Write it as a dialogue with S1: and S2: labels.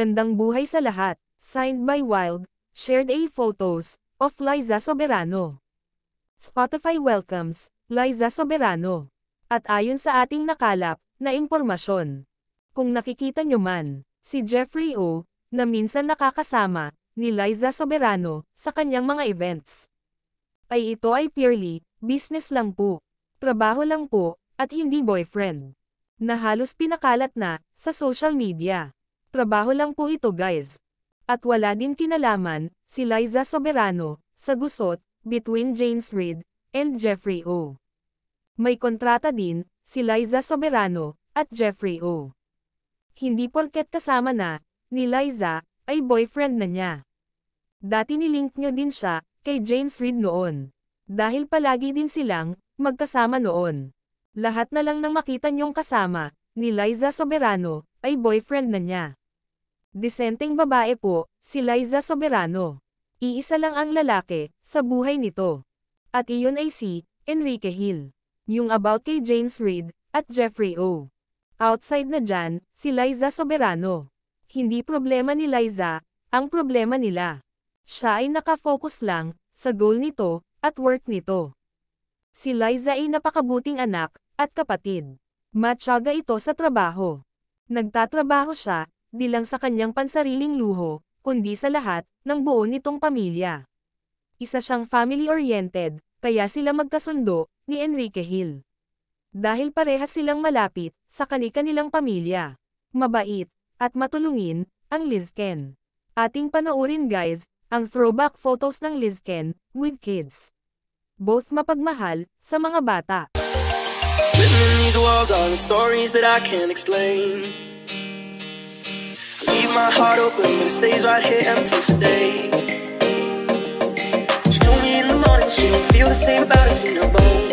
S1: Magandang buhay sa lahat. Signed by Wild, shared a photos of Liza Soberano. Spotify welcomes Liza Soberano. At ayon sa ating nakalap na impormasyon, kung nakikita nyo man, si Jeffrey O, na minsan nakakasama ni Liza Soberano sa kanyang mga events, ay ito ay purely business lang po, trabaho lang po, at hindi boyfriend, na halos pinakalat na sa social media. Trabaho lang po ito guys. At wala din kinalaman si Liza Soberano sa gusot between James Reid and Jeffrey O. May kontrata din si Liza Soberano at Jeffrey O. Hindi porket kasama na ni Liza ay boyfriend na niya. Dati nilink niya din siya kay James Reid noon. Dahil palagi din silang magkasama noon. Lahat na lang nang makita niyong kasama ni Liza Soberano ay boyfriend na niya. Disenteng babae po, si Liza Soberano. Iisa lang ang lalaki sa buhay nito. At iyon ay si Enrique Hill. Yung about kay James Reid at Jeffrey O. Outside na dyan, si Liza Soberano. Hindi problema ni Liza, ang problema nila. Siya ay nakafocus lang sa goal nito at work nito. Si Liza ay napakabuting anak at kapatid. Matyaga ito sa trabaho. Nagtatrabaho siya, di lang sa kanyang pansariling luho, kundi sa lahat ng buo nitong pamilya. Isa siyang family-oriented, kaya sila magkasundo ni Enrique Hill. Dahil parehas silang malapit sa kani-kanilang pamilya. Mabait at matulungin ang Lizken. Ating panoorin guys, ang throwback photos ng Lizken with kids. Both mapagmahal sa mga bata.
S2: Within these walls are the stories that I can't explain. Leave my heart open, but it stays right here empty for days. She told me in the morning she don't feel the same about us in her bones.